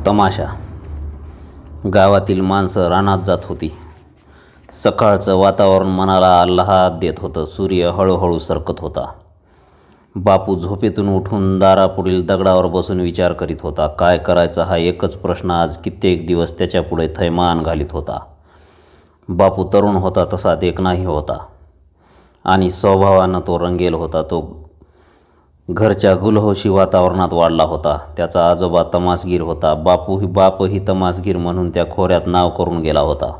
तमाशा. गावातील माणसं रानात जात होती. सकाळचं वातावरण मनाला आल्हाद देत होतं. सूर्य हळूहळू सरकत होता. बापू झोपेतून उठून दारापुढील दगडावर बसून विचार करीत होता. काय करायचा हा एकच प्रश्न आज कित्येक दिवस त्याच्यापुढे थैमान घालीत होता. बापू तरुण होता तसा देखणाही होता आणि स्वभावानं तो रंगेल होता. तो घरच्या गुलहोशी वातावरणात वाढला होता. त्याचा आजोबा तमासगीर होता. बापही तमासगीर म्हणून त्या खोऱ्यात नाव करून गेला होता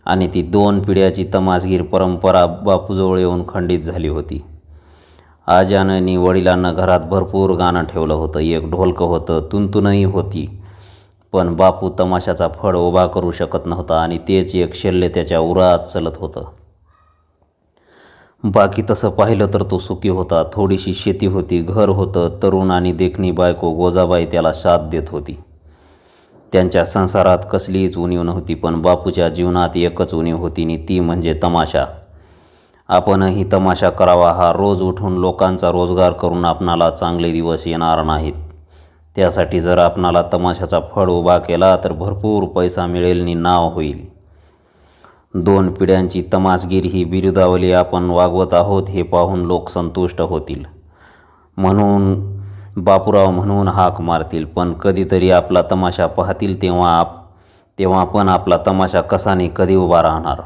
आणि ती 2 पिढ्याची तमासगीर परंपरा बापूजवळ येऊन खंडित झाली होती. आज्यानं वडिलांना घरात भरपूर गाणं ठेवलं होतं. एक ढोलकं होतं, तुणतुणही होती. पण बापू तमाशाचा फड उभा करू शकत नव्हता आणि तेच एक शल्य त्याच्या उरात चलत होतं. बाकी तसं पाहिलं तर तो सुखी होता. थोडीशी शेती होती, घर होतं. तरुण आणि देखणी बायको गोजाबाई त्याला साथ देत होती. त्यांच्या संसारात कसलीच उणीव नव्हती. पण बापूच्या जीवनात एकच उणीव होती आणि ती म्हणजे तमाशा. आपणही तमाशा करावा. हा रोज उठून लोकांचा रोजगार करून आपणाला चांगले दिवस येणार नाहीत. त्यासाठी जर आपणाला तमाशाचा फड उभा केला तर भरपूर पैसा मिळेल आणि नाव होईल. 2 पिढ्यांची तमासगीर ही बिरुदावली आपण वागवत आहोत हे पाहून लोक संतुष्ट होतील. म्हणून बापूराव म्हणून हाक मारतील. पण कधीतरी आपला तमाशा पाहतील तेव्हा पण आपला तमाशा कसाने कधी उभा राहणार.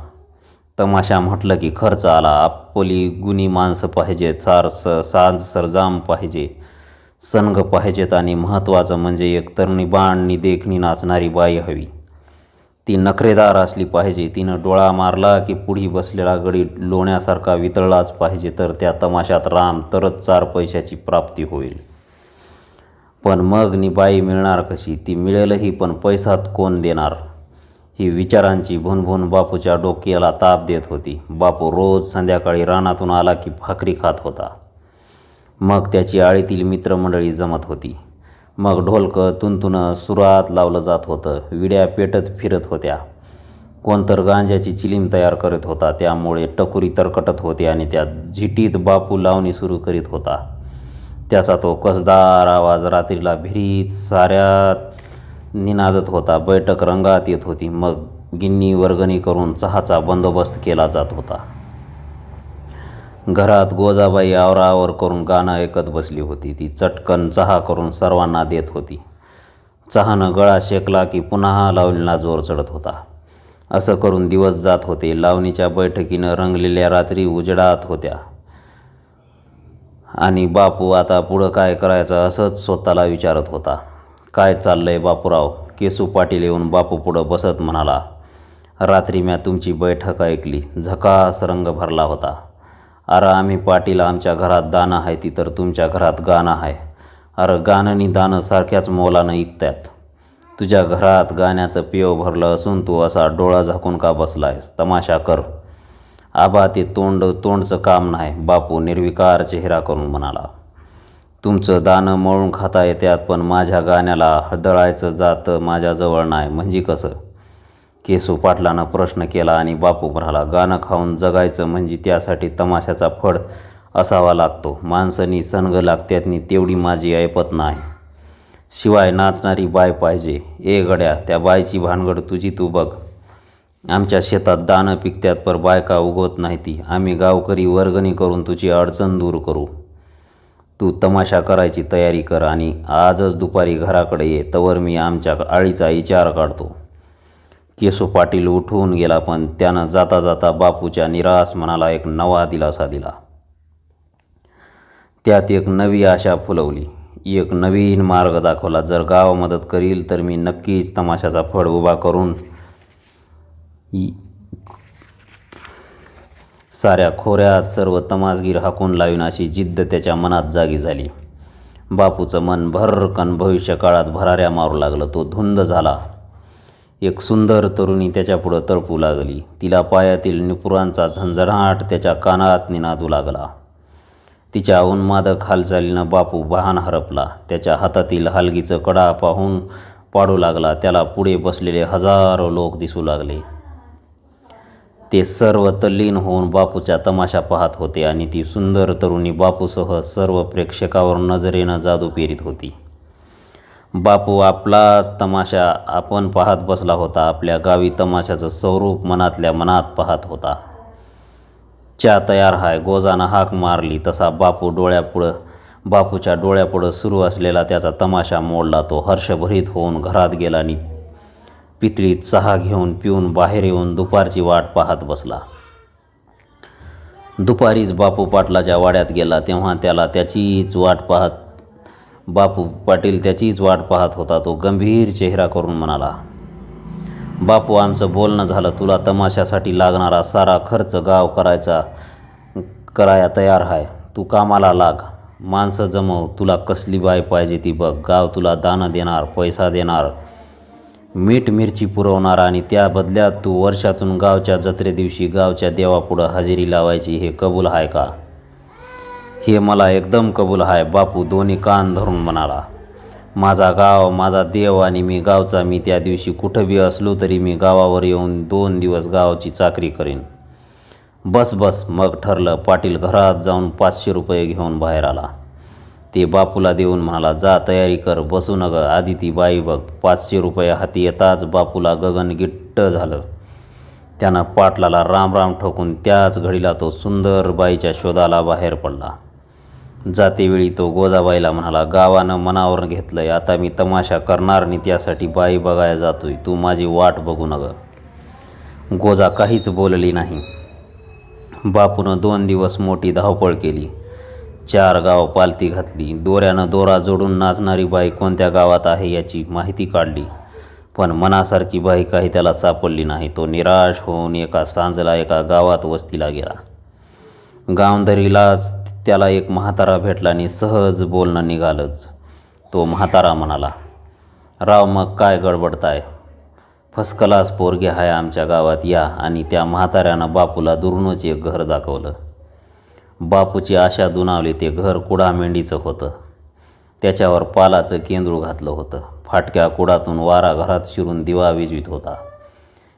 तमाशा म्हटलं की खर्च आला. आपली गुणी माणसं पाहिजेत, साज सरजाम पाहिजे, सनग पाहिजेत आणि महत्त्वाचं म्हणजे एक तरणीबाणनी देखणी नाचणारी बाई हवी. ती नखरेदार असली पाहिजे. तिनं डोळा मारला की पुढी बसलेला गडी लोण्यासारखा वितळलाच पाहिजे. तर त्या तमाशात राम तरच 4 पैशाची प्राप्ती होईल. पण मग बाई मिळणार कशी? ती मिळेलही पण पैसात कोण देणार? ही विचारांची भुनभुन बापूच्या डोक्याला ताप देत होती. बापू रोज संध्याकाळी रानातून आला की भाकरी खात होता. मग त्याची आळीतील मित्रमंडळी जमत होती. मग ढोलकं तुणतुणं सुरात लावलं जात होतं. विड्या पेटत फिरत होत्या. कोणतर गांजाची चिलीम तयार करत होता. त्यामुळे टकुरी तरकटत होते आणि त्या झिटीत बापू लावणी सुरू करीत होता. त्याचा तो कसदार आवाज रात्रीला भिरीत साऱ्यात निनादत होता. बैठक रंगात येत होती. मग गिन्नी वर्गणी करून चहाचा बंदोबस्त केला जात होता. घरात गोजाबाई आवराआवर करून गाणं ऐकत बसली होती. ती चटकन चहा करून सर्वांना देत होती. चहानं गळा शेकला की पुन्हा लावणीला जोर चढत होता. असं करून दिवस जात होते. लावणीच्या बैठकीनं रंगलेल्या रात्री उजेडात होत्या आणि बापू आता पुढं काय करायचं असंच स्वतःला विचारत होता. काय चाललंय बापूराव? केसू पाटील येऊन बापू पुढं बसत म्हणाला. रात्री म्या तुमची बैठक ऐकली. झकास रंग भरला होता. अरे आम्ही पाटील, आमच्या घरात दानं आहे ती तर तुमच्या घरात गाणं आहे. अरे गाणं आणि दानं सारख्याच मोलानं ऐकतात. तुझ्या घरात गाण्याचं पेव भरलं असून तू असा डोळा झाकून का बसलायस? तमाशा कर. आबा ते तोंडचं काम नाही. बापू निर्विकार चेहरा करून म्हणाला. तुमचं दानं मळून खाता येतात पण माझ्या गाण्याला दळायचं जातं माझ्याजवळ नाही म्हणजे कसं? केसू पाटलानं प्रश्न केला आणि बापू म्हणाला. गाणं खाऊन जगायचं म्हणजे त्यासाठी तमाशाचा फड असावा लागतो. माणसंनी सनग लागत्यातनी तेवढी माझी ऐपत नाही. शिवाय नाचणारी बाय पाहिजे. ए गड्या, त्या बायची भानगड तुझी तू बघ. आमच्या शेतात दाणं पिकत्यात पर बायका उगवत नाही ती. आम्ही गावकरी वर्गणी करून तुझी अडचण दूर करू. तू तमाशा करायची तयारी कर आणि आजच दुपारी घराकडे ये. तवर मी आमच्या आळीचा विचार काढतो. केसू पाटील उठून गेला पण त्यानं जाता जाता बापूच्या निरास मनाला एक नवा दिलासा दिला. त्यात एक नवी आशा फुलवली. एक नवीन मार्ग दाखवला. जर गाव मदत करील तर मी नक्कीच तमाशाचा फड उभा करून साऱ्या खोऱ्यात सर्व तमासगीर हाकून लावीन अशी जिद्द त्याच्या मनात जागी झाली. बापूचं मन भरकन भविष्यकाळात भराऱ्या मारू लागलं. तो धुंद झाला. एक सुंदर तरुणी त्याच्यापुढं तळपू लागली. तिला पायातील निपुरांचा झंझणाट त्याच्या कानात निनादू लागला. तिच्या उन्मादक हालचालीनं बापू भान हरपला. त्याच्या हातातील हलगीचं कडा पाडू लागला. त्याला पुढे बसलेले हजारो लोक दिसू लागले. ते सर्व तल्लीन होऊन बापूच्या तमाशा पाहत होते आणि ती सुंदर तरुणी बापूसह सर्व प्रेक्षकावर नजरेनं जादू पेरीत होती. बापू आपलाच तमाशा आपण पाहत बसला होता. आपल्या गावी तमाशाचं स्वरूप मनातल्या मनात पाहत होता. च्या तयार हाय गोजानं हाक मारली तसा बापूच्या डोळ्यापुढं सुरू असलेला त्याचा तमाशा मोडला. तो हर्षभरीत होऊन घरात गेला आणि पितळीत चहा घेऊन पिऊन बाहेर येऊन दुपारची वाट पाहत बसला. दुपारीच बापू पाटलाच्या वाड्यात गेला तेव्हा बापू पाटील त्याचीच वाट पाहत होता. तो गंभीर चेहरा करून म्हणाला, बापू आमचं बोलणं झालं. तुला तमाशासाठी लागणारा सारा खर्च गाव कराया तयार आहे. तू कामाला लाग, माणसं जमव. तुला कसली बाय पाहिजे ती बघ. गाव तुला दानं देणार, पैसा देणार, मीठ मिरची पुरवणार आणि त्या बदल्यात तू वर्षातून गावच्या जत्रे दिवशी गावच्या देवापुढं हजेरी लावायची. हे कबूल आहे का? हे मला एकदम कबूल आहे. बापू दोन्ही कान धरून म्हणाला, माझा गाव, माझा देव आणि मी गावचा. मी त्या दिवशी कुठं बी असलो तरी मी गावावर येऊन 2 दिवस गावाची चाकरी करीन. बस मग ठरलं. पाटील घरात जाऊन 500 रुपये घेऊन बाहेर आला. ते बापूला देऊन म्हणाला, जा तयारी कर, बसू नग. आधी ती बाई बघ. 500 रुपये हाती येताच बापूला गगनगिट्ट झालं. त्यानं पाटलाला राम ठोकून त्याच घडीला तो सुंदर बाईच्या शोधाला बाहेर पडला. जातेवेळी तो गोजाबाईला म्हणाला, गावानं मनावर घेतलंय. आता मी तमाशा करणार आणि त्यासाठी बाई बघायला जातोय. तू माझी वाट बघू नग. गोजा काहीच बोलली नाही. बापूनं 2 दिवस मोठी धावपळ केली. 4 गाव पालती घातली. दोऱ्यानं दोरा जोडून नाचणारी बाई कोणत्या गावात आहे याची माहिती काढली, पण मनासारखी बाई काही त्याला सापडली नाही. तो निराश होऊन एका सांजला एका गावात वस्तीला गेला. गावंदरीलाच त्याला एक म्हातारा भेटला आणि सहज बोलणं निघालंच. तो म्हातारा म्हणाला, राव मग काय गडबडताय? फसकलास पोरगे आहे आमच्या गावात, या. आणि त्या म्हाताऱ्यानं बापूला दुरूनच एक घर दाखवलं. बापूची आशा दुणावली. ते घर कुडा मेंढीचं होतं. त्याच्यावर पालाचं केंदूळ घातलं होतं. फाटक्या कुडातून वारा घरात शिरून दिवा विजवीत होता.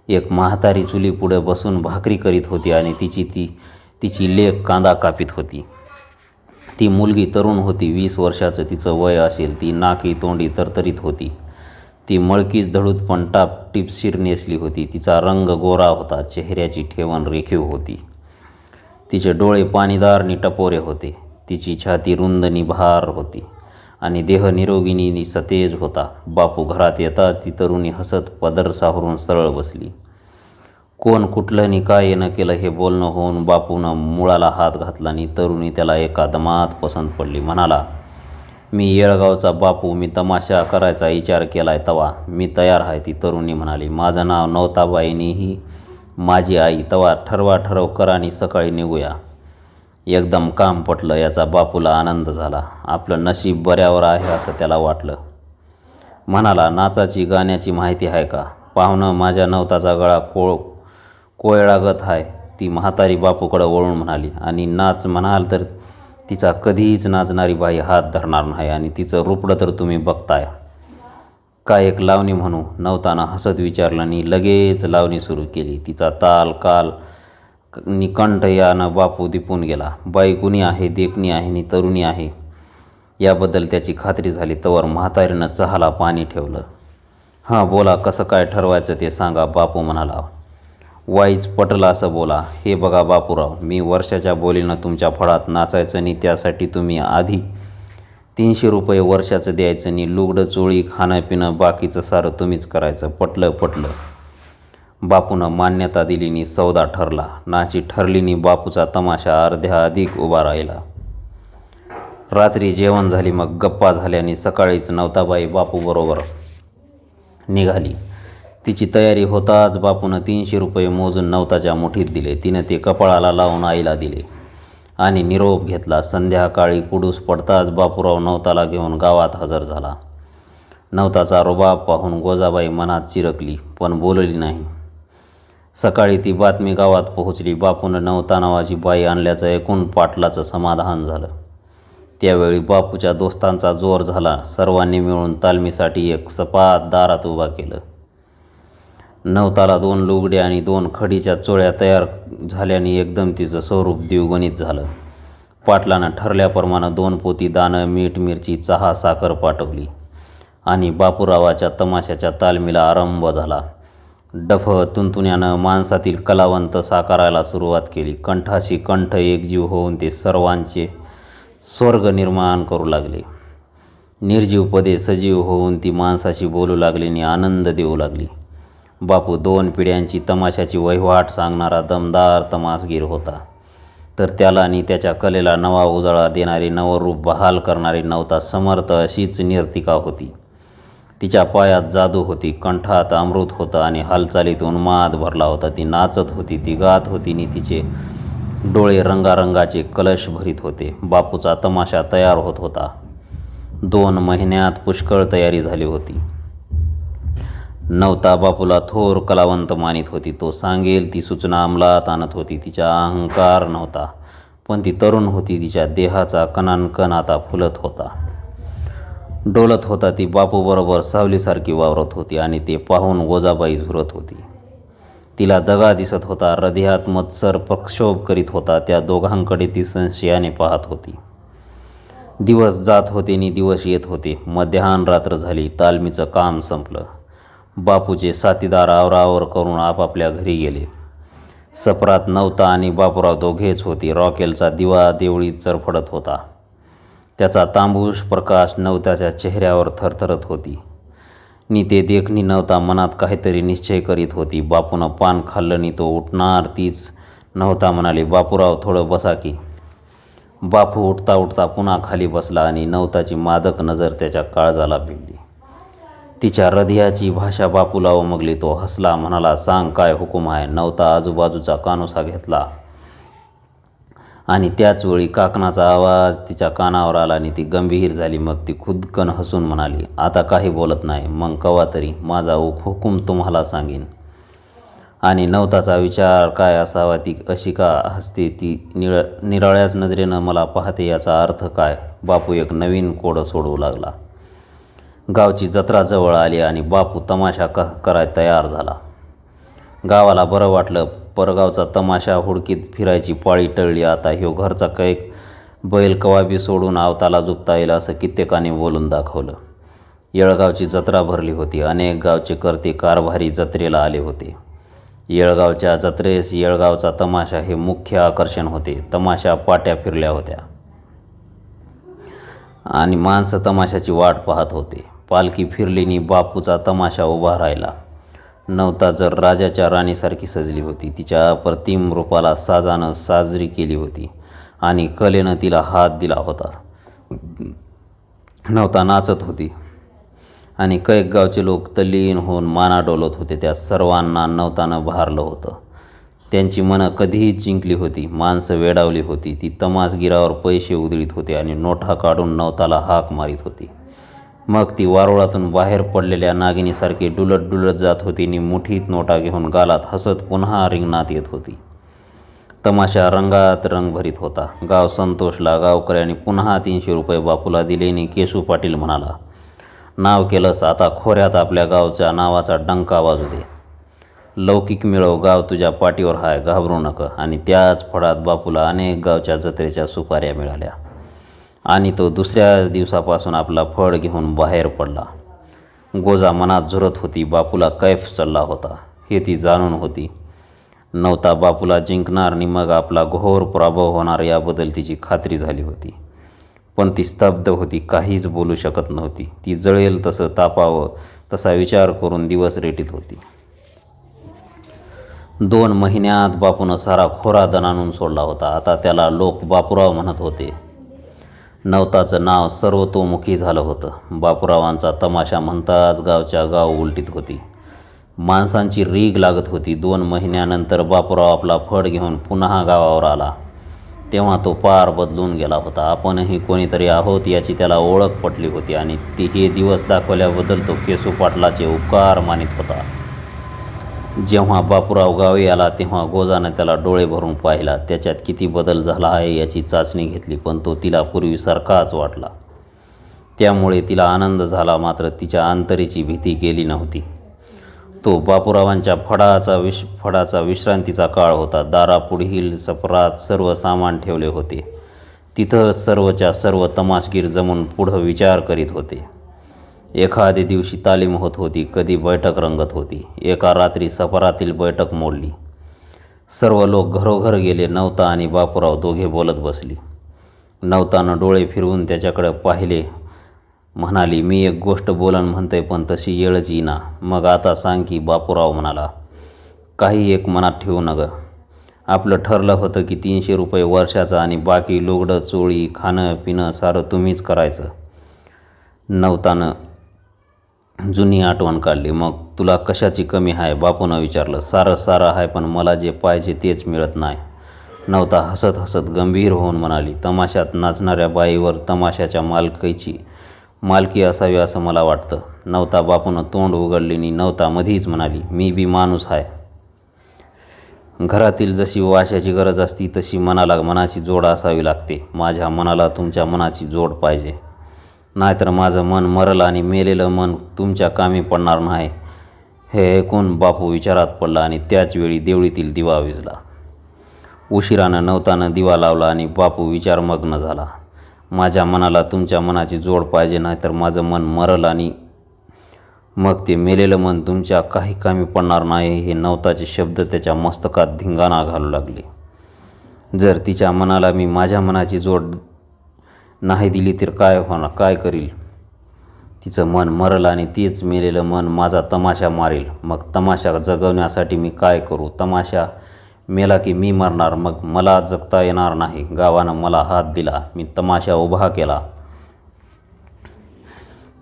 एक म्हातारी चुलीपुढे बसून भाकरी करीत होती आणि तिची लेक कांदा कापीत होती. ती मुलगी तरुण होती. 20 वर्षाचं तिचं वय असेल. ती नाकी तोंडी तरतरीत होती. ती मळकीच धडूत पण टिपशीर नेसली होती. तिचा रंग गोरा होता. चेहऱ्याची ठेवण रेखीव होती. तिचे डोळे पाणीदार नि टपोरे होते. तिची छाती रुंद नि भार होती आणि देह निरोगिनी नि सतेज होता. बापू घरात येताच ती तरुणी हसत पदर सावरून सरळ बसली. कोण कुठलं नि काय येणं केलं हे बोलणं होऊन बापूनं मुळाला हात घातला आणि तरुणी त्याला एका दमात पसंत पडली. म्हणाला, मी येळगावचा बापू. मी तमाशा करायचा विचार केलाय तवा मी तयार आहे. ती तरुणी म्हणाली, माझं नाव नवताबाईनी ही माझी आई. तवा ठरव कर आणि सकाळी निघूया. एकदम काम पटलं. याचा बापूला आनंद झाला. आपलं नशीब बऱ्यावर आहे असं त्याला वाटलं. म्हणाला, नाचाची गाण्याची माहिती आहे का? पाहुणं माझ्या नवताचा गळा कोयळागत आहे. ती म्हातारी बापूकडं वळून म्हणाली, आणि नाच म्हणाल तर तिचा कधीच नाचणारी बाई हात धरणार नाही आणि तिचं रूपडं तर तुम्ही बघताय. काय एक लावणी म्हणू? नवतानं हसत विचारलं आणि लगेच लावणी सुरू केली. तिचा ताल काल निकंठ यानं बापू दिपून गेला. बाई गुणी आहे, देखणी आहे आणि तरुणी आहे याबद्दल त्याची खात्री झाली. तवर म्हातारीनं चहाला पाणी ठेवलं. हां बोला, कसं काय ठरवायचं ते सांगा. बापू म्हणाला, वाईच पटलं असं बोला. हे बघा बापूराव, मी वर्षाच्या बोलीनं तुमच्या फळात नाचायचं आणि त्यासाठी तुम्ही आधी 300 रुपये वर्षाचं द्यायचं आणि लुगडं चोळी खाणं पिणं बाकीचं सारं तुम्हीच करायचं. पटलं. बापूनं मान्यता दिली आणि सौदा ठरला. नाची ठरली आणि बापूचा तमाशा अर्ध्या अधिक उभा राहिला. रात्री जेवण झाली. मग गप्पा झाल्या आणि सकाळीच नवताबाई बापूबरोबर निघाली. तिची तयारी होताच बापूनं 300 रुपये मोजून नवताच्या मुठीत दिले. तिनं ते कपाळाला लावून आईला दिले आणि निरोप घेतला. संध्याकाळी कुडूस पडताच बापूराव नवताला घेऊन गावात हजर झाला. नवताचा रुबाब पाहून गोजाबाई मनात चिरकली पण बोलली नाही. सकाळी ती बातमी गावात पोहोचली. बापूनं नवता नावाची बाई आणल्याचं ऐकून पाटलाचं समाधान झालं. त्यावेळी बापूच्या दोस्तांचा जोर झाला. सर्वांनी मिळून तालमीसाठी एक सपाट दारात उभा केलं. नवताला 2 लुगडे आणि 2 खडीच्या चोळ्या तयार झाल्याने एकदम तिचं स्वरूप द्विगुणित झालं. पाटलानं ठरल्याप्रमाणे 2 पोती दाणं, मीठ मिरची, चहा, साखर पाठवली. आणि बापूरावाच्या तमाशाच्या तालमीला आरंभ झाला. डफ तुंतुण्यानं माणसातील कलावंत साकारायला सुरुवात केली. कंठाशी कंठ एकजीव होऊन ते सर्वांचे स्वर्ग निर्माण करू लागले. निर्जीव पदे सजीव होऊन ती माणसाशी बोलू लागली आणि आनंद देऊ लागली. बापू 2 पिढ्यांची तमाशाची वहिवाट सांगणारा दमदार तमासगीर होता, तर त्याला आणि त्याच्या कलेला नवा उजाळा देणारी, नवरूप बहाल करणारी नवता समर्थ अशीच निर्तिका होती. तिच्या पायात जादू होती, कंठात अमृत होतं आणि हालचालीत उन्माद भरला होता. ती नाचत होती, ती गात होती आणि तिचे डोळे रंगारंगाचे कलश भरीत होते. बापूचा तमाशा तयार होत होता. 2 महिन्यात पुष्कळ तयारी झाली होती. नवता बापूला थोर कलावंत मानित होती. तो सांगेल ती सूचना अंमलात आणत होती. तिचा अहंकार नव्हता, पण ती तरुण होती. तिच्या देहाचा कणानकण आता फुलत होता, डोलत होता. ती बापूबरोबर सावलीसारखी वावरत होती आणि ते पाहून गोजाबाई झुरत होती. तिला दगा दिसत होता, हृदयात मत्सर प्रक्षोभ करीत होता. त्या दोघांकडे ती संशयाने पाहत होती. दिवस जात होते आणि दिवस येत होते. मध्याह्न रात्र झाली. तालमीचं काम संपलं. बापूचे साथीदार आवरावर करून आपापल्या घरी गेले. सपरात नवता आणि बापूराव दोघेच होते. रॉकेलचा दिवा देवळीत चरफडत होता. त्याचा तांबूस प्रकाश नवताच्या चेहऱ्यावर थरथरत होती. नी ते देखणी नवता मनात काहीतरी निश्चय करीत होती. बापूनं पान खाल्लं नी तो उठणार तीच नवता म्हणाली, बापूराव थोडं बसा की. बापू उठता उठता पुन्हा खाली बसला आणि नवताची मादक नजर त्याच्या काळजाला भिडली. तिच्या हृदयाची भाषा बापूला उमगली. तो हसला, म्हणाला, सांग काय हुकूम आहे. नवता आजूबाजूचा कानोसा घेतला आणि त्याच वेळी काकणाचा आवाज तिच्या कानावर आला आणि ती गंभीर झाली. मग ती खुदकन हसून म्हणाली, आता काही बोलत नाही. मग कवा तरी माझा हुकूम तुम्हाला सांगेन. आणि नवताचा विचार काय असावा, ती अशी का हसते, ती निराळ्याच नजरेनं मला पाहते, याचा अर्थ काय. बापू एक नवीन कोड सोडवू लागला. गावची जत्रा जवळ आली आणि बापू तमाशा कराय तयार झाला. गावाला बरं वाटलं. परगावचा तमाशा हुडकीत फिरायची पाळी टळली. आता ह्यो घरचा कैक बैल कवाबी सोडून आवताला झुपता येईल असं कित्येकाने बोलून दाखवलं. येळगावची जत्रा भरली होती. अनेक गावचे कर्ते कारभारी जत्रेला आले होते. येळगावच्या जत्रेस येळगावचा तमाशा हे मुख्य आकर्षण होते. तमाशा पाट्या फिरल्या होत्या आणि माणसं तमाशाची वाट पाहत होते. पालखी फिरलीनी बापूचा तमाशा उभा राहिला. नवता जर राजाच्या राणीसारखी सजली होती. तिच्या अप्रतिम रूपाला साजानं साजरी केली होती आणि कलेनं तिला हात दिला होता. नवता नाचत होती आणि कैक गावचे लोक तल्लीन होऊन माना डोलत होते. त्या सर्वांना नवतानं भारलं होतं. त्यांची मनं कधीच जिंकली होती. माणसं वेडावली होती. ती तमासगिरावर पैसे उधळीत होते आणि नोटा काढून नवताला हाक मारीत होती. मग ती वारुळातून बाहेर पडलेल्या नागिनीसारखी डुलत डुलत जात होती आणि मुठीत नोटा घेऊन गालात हसत पुन्हा रिंगणात येत होती. तमाशा रंगात रंग भरीत होता. गाव संतोषला. गावकऱ्यांनी पुन्हा 300 रुपये बापूला दिले आणि केशू पाटील म्हणाला, नाव केलंस, आता खोऱ्यात आपल्या गावच्या नावाचा डंका वाजू दे. लौकिक मिळव, गाव तुझ्या पाठीवर हाय, घाबरू नका. आणि त्याच फडात बापूला अनेक गावच्या जत्रेच्या सुपाऱ्या मिळाल्या आणि तो दुसऱ्या दिवसापासून आपला फळ घेऊन बाहेर पडला. गोजा मनात झुरत होती. बापूला कैफ चालला होता हे ती जाणून होती. नवता बापूला जिंकणार आणि मग आपला घोर पराभव होणार याबद्दल तिची खात्री झाली होती. पण ती स्तब्ध होती. काहीच बोलू शकत नव्हती. ती जळेल तसं तापावं तसा विचार करून दिवस रेटीत होती. 2 महिन्यात बापूनं सारा खोरा दणाणून सोडला होता. आता त्याला लोक बापूराव म्हणत होते. नवताचं नाव सर्वतोमुखी झालं होतं. बापूरावांचा तमाशा म्हणताच गावच्या गाव उलटीत होती. माणसांची रीग लागत होती. 2 महिन्यानंतर बापूराव आपला फड घेऊन पुन्हा गावावर आला. तेव्हा तो पार बदलून गेला होता. आपणही कोणीतरी आहोत याची त्याला ओळख पटली होती आणि ती हे दिवस दाखवल्याबद्दल तो केशू पाटलाचे उपकार मानित होता. जेव्हा बापूराव गावी आला तेव्हा गोजानं त्याला डोळे भरून पाहिला. त्याच्यात किती बदल झाला आहे याची चाचणी घेतली, पण तो तिला पूर्वीसारखाच वाटला. त्यामुळे तिला आनंद झाला. मात्र तिच्या अंतरीची भीती गेली नव्हती. तो बापूरावांच्या फडाचा विश्रांतीचा काळ होता. दारापुढील सपरात सर्व सामान ठेवले होते. तिथं सर्वच्या सर्व तमाशगीर जमून पुढं विचार करीत होते. एखाद्या दिवशी तालीम होत होती, कधी बैठक रंगत होती. एका रात्री सफरातील बैठक मोडली. सर्व लोक घरोघर गेले. नवता आणि बापूराव दोघे बोलत बसली. नवतानं डोळे फिरवून त्याच्याकडे पाहिले. म्हणाली, मी एक गोष्ट बोलन म्हणतोय, पण तशी येळच येईना. मग आता सांग की. बापूराव म्हणाला, काही एक मनात ठेवू नग. आपलं ठरलं होतं की 300 रुपये वर्षाचं आणि बाकी लुगडं चोळी खाणं पिणं सारं तुम्हीच करायचं. नवतानं जुनी आठवण काढली. मग तुला कशाची कमी आहे? बापूनं विचारलं. सारं आहे, पण मला जे पाहिजे तेच मिळत नाही. नवता हसत हसत गंभीर होऊन म्हणाली, तमाशात नाचणाऱ्या बाईवर तमाशाच्या मालकी असावी असं मला वाटतं. नवता बापूनं तोंड उघडली. नवता मधीच म्हणाली, मी बी माणूस आहे. घरातील जशी वाशाची गरज असती तशी मनाला मनाची जोड असावी लागते. माझ्या मनाला तुमच्या मनाची जोड पाहिजे, नाहीतर माझं मन मरल आणि मेलेलं मन तुमच्या कामी पडणार नाही. हे ऐकून बापू विचारात पडला आणि त्याच वेळी देवळीतील दिवा विझला. उशिरानं नवतानं दिवा लावला आणि बापू विचारमग्न झाला. माझ्या मनाला तुमच्या मनाची जोड पाहिजे, नाहीतर माझं मन मरल आणि मग ते मेलेलं मन तुमच्या काही कामी पडणार नाही. हे नवताचे शब्द त्याच्या मस्तकात धिंगाणा घालू लागले. जर तिच्या मनाला मी माझ्या मनाची जोड नाही दिली तर काय करील? तिचं मन मरल आणि तेच मेलेलं मन माझा तमाशा मारेल. मग तमाशा जगवण्यासाठी मी काय करू? तमाशा मेला की मी मरणार, मग मला जगता येणार नाही. गावानं मला हात दिला, मी तमाशा उभा केला.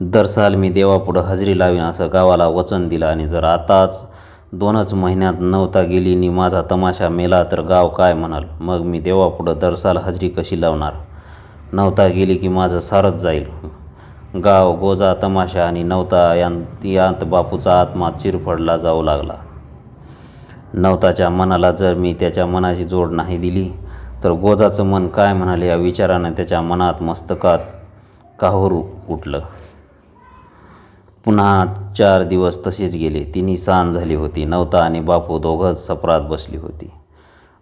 दर साल मी देवापुढं हजेरी लावीन असं गावाला वचन दिलं, आणि जर आताच 2च महिन्यात नवता गेली आणि माझा तमाशा मेला तर गाव काय म्हणाल? मग मी देवापुढं दर साल हजेरी कशी लावणार? नवता गेली की माझं सारच जाईल. गाव, गोजा, तमाशा आणि नवता यांत बापूचा आत्मा चिरफडला जाऊ लागला. नवताच्या मनाला जर मी त्याच्या मनाची जोड नाही दिली तर गोजाचं मन काय म्हणाले या विचारानं त्याच्या मनात मस्तकात काहूर उठलं. पुन्हा 4 दिवस तसेच गेले. तिन्ही सांज झाली होती. नवता आणि बापू दोघंच सपरात बसली होती.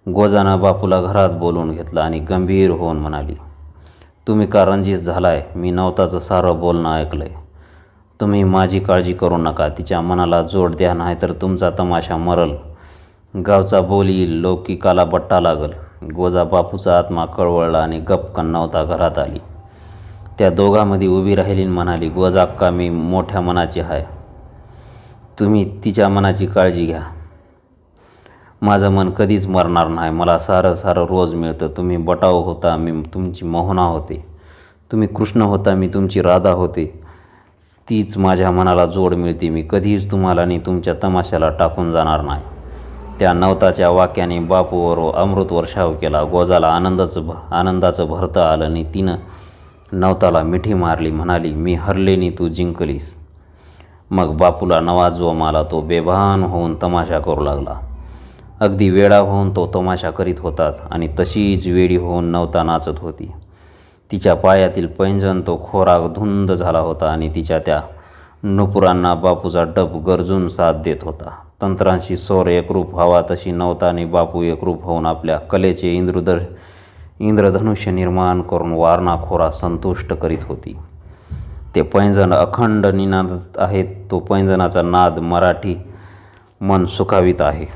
गोजानं बापूला घरात बोलवून घेतलं आणि गंभीर होऊन म्हणाली, तुम्ही का रंजित झालाय? मी नवताचं सारं बोलणं ऐकलंय. तुम्ही माझी काळजी करू नका. तिच्या मनाला जोड द्या, नाहीतर तुमचा तमाशा मरल. गावचा बोल येईल, लौकिकाला बट्टा लागल. गोजा बापूचा आत्मा कळवळला आणि गपकन नवता घरात आली. त्या दोघांमध्ये उभी राहिली म्हणाली, गोजाक्का, मी मोठ्या मनाची आहे. तुम्ही तिच्या मनाची काळजी घ्या. माझं मन कधीच मरणार नाही. मला सारं रोज मिळतं. तुम्ही बटाव होता, मी तुमची मोहना होते. तुम्ही कृष्ण होता, मी तुमची राधा होते. तीच माझ्या मनाला जोड मिळते. मी कधीच तुम्हाला आणि तुमच्या तमाशाला टाकून जाणार नाही. त्या नवताच्या वाक्याने बापूवर अमृत वर्षाव केला. गोजाला आनंदाचं भरतं आलं आणि तिनं नवताला मिठी मारली. म्हणाली, मी हरले आणि तू जिंकलीस. मग बापूला नवा जोम आला. तो बेभान होऊन तमाशा करू लागला. अगदी वेडा होऊन तो तमाशा करीत होता आणि तशीच वेडी होऊन नवता नाचत होती. तिच्या पायातील पैंजण तो खोराक धुंद झाला होता आणि तिच्या त्या नुपुरांना बापूचा डब गरजून साथ देत होता. तंत्रांशी सोर एकरूप व्हावा तशी नवता आणि बापू एकरूप होऊन आपल्या कलेचे इंद्रधनुष्य निर्माण करून वारणाखोरा संतुष्ट करीत होती. ते पैंजण अखंड निनादत आहेत. तो पैंजणाचा नाद मराठी मन सुखावित आहे.